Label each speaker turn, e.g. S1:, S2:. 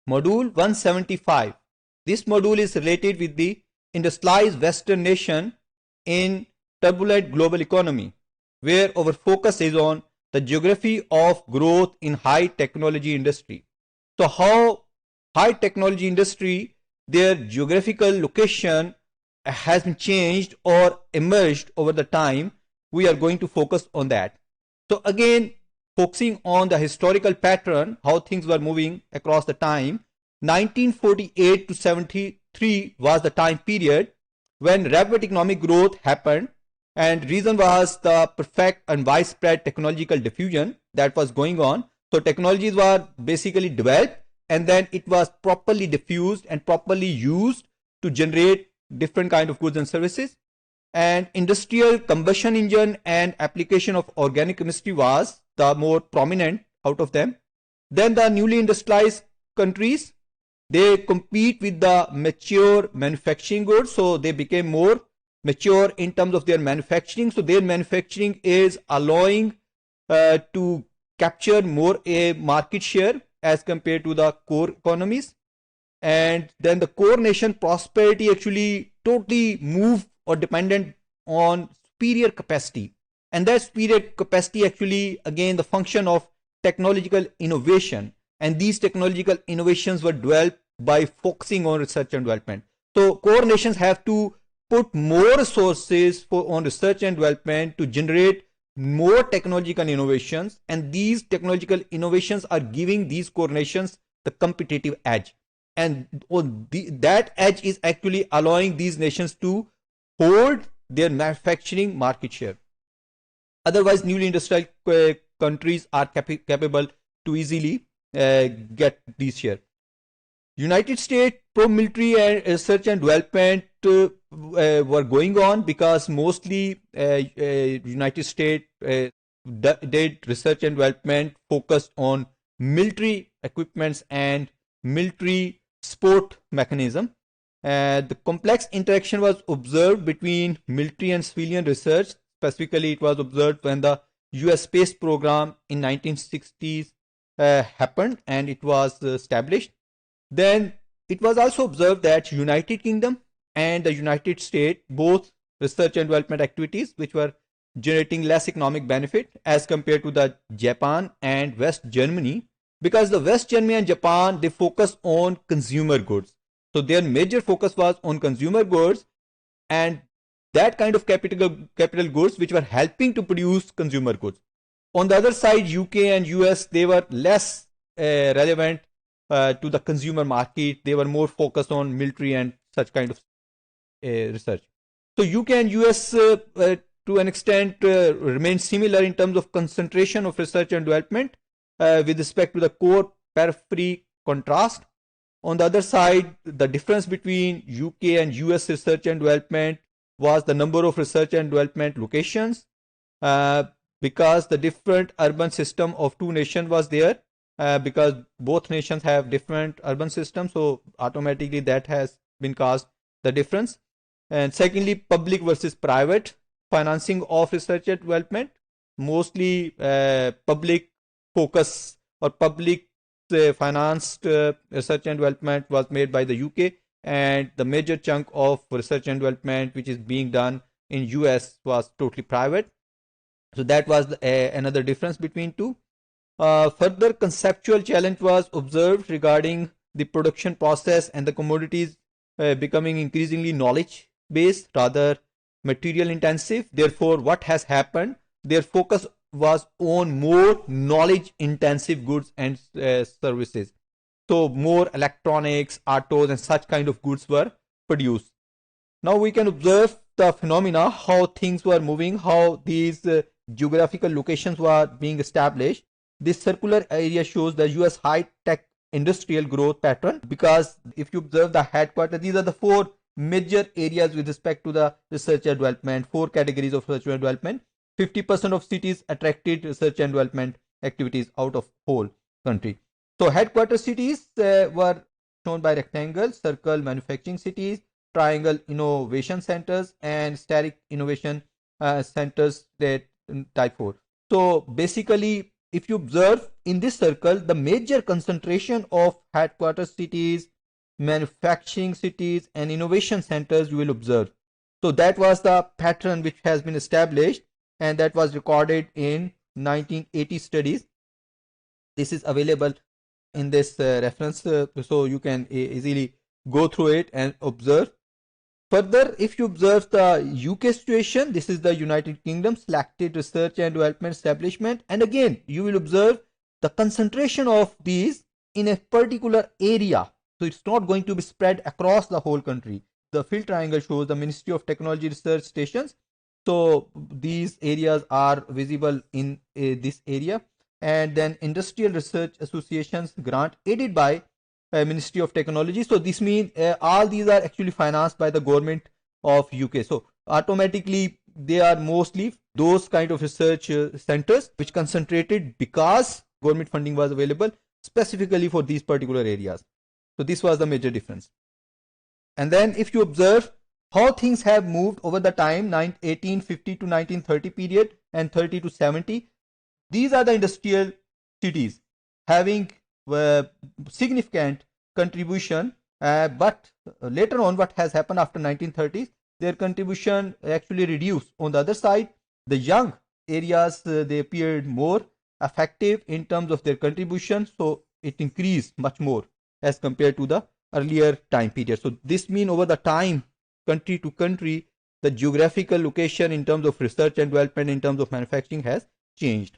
S1: Module 175. This module is related with the industrialized Western nation in turbulent global economy, where our focus is on the geography of growth in high technology industry. So how high technology industry, their geographical location has been changed or emerged over the time, we are going to focus on that. So again, focusing on the historical pattern, how things were moving across the time, 1948 to 73 was the time period when rapid economic growth happened, and reason was the perfect and widespread technological diffusion that was going on. So technologies were basically developed, and then it was properly diffused and properly used to generate different kind of goods and services. And industrial combustion engine and application of organic chemistry was the more prominent out of them. Then the newly industrialized countries, they compete with the mature manufacturing goods, so they became more mature in terms of their manufacturing. So their manufacturing is allowing to capture more a market share as compared to the core economies. And then the core nation prosperity actually totally moved or dependent on superior capacity, and that superior capacity actually again the function of technological innovation, and these technological innovations were developed by focusing on research and development. So core nations have to put more resources on research and development to generate more technological innovations, and these technological innovations are giving these core nations the competitive edge, and that edge is actually allowing these nations to hold their manufacturing market share. Otherwise, newly industrial countries are capable to easily get these share. United States pro-military and research and development were going on because mostly United States did research and development focused on military equipments and military support mechanism. The complex interaction was observed between military and civilian research. Specifically, it was observed when the US space program in 1960s happened and it was established. Then it was also observed that United Kingdom and the United States both research and development activities which were generating less economic benefit as compared to the Japan and West Germany, because the West Germany and Japan, they focus on consumer goods. So their major focus was on consumer goods, and that kind of capital goods which were helping to produce consumer goods. On the other side, UK and US, they were less relevant to the consumer market. They were more focused on military and such kind of research. So UK and US to an extent remain similar in terms of concentration of research and development with respect to the core periphery contrast. On the other side, the difference between UK and US research and development was the number of research and development locations, because the different urban system of two nations was there, because both nations have different urban systems, so automatically that has been caused the difference. And secondly, public versus private financing of research and development, mostly public focus or public financed research and development was made by the UK, and the major chunk of research and development which is being done in US was totally private. So that was another difference between two. Further conceptual challenge was observed regarding the production process and the commodities becoming increasingly knowledge based rather material intensive. Therefore, what has happened, their focus was on more knowledge intensive goods and services. So more electronics, autos and such kind of goods were produced. Now we can observe the phenomena, how things were moving, how these geographical locations were being established. This circular area shows the US high tech industrial growth pattern, because if you observe the headquarters, these are the four major areas with respect to the research and development, four categories of research and development. 50% of cities attracted research and development activities out of whole country. So headquarter cities were shown by rectangle, circle manufacturing cities, triangle innovation centers, and steric innovation centers that type 4. So basically if you observe in this circle, the major concentration of headquarters cities, manufacturing cities, and innovation centers you will observe. So that was the pattern which has been established, and that was recorded in 1980 studies. This is available in this reference, so you can easily go through it and observe. Further, if you observe the UK situation, this is the United Kingdom selected research and development establishment, and again you will observe the concentration of these in a particular area. So it's not going to be spread across the whole country. The fill triangle shows the Ministry of Technology research stations. So these areas are visible in this area, and then industrial research associations grant aided by Ministry of Technology. So this means all these are actually financed by the government of UK. So automatically they are mostly those kind of research centers which concentrated because government funding was available specifically for these particular areas. So this was the major difference. And then if you observe how things have moved over the time 1850 to 1930 period and 30 to 70, these are the industrial cities having significant contribution, but later on what has happened after 1930s, their contribution actually reduced. On the other side, the young areas, they appeared more effective in terms of their contribution, so it increased much more as compared to the earlier time period. So this means over the time, country to country, the geographical location in terms of research and development, in terms of manufacturing, has changed.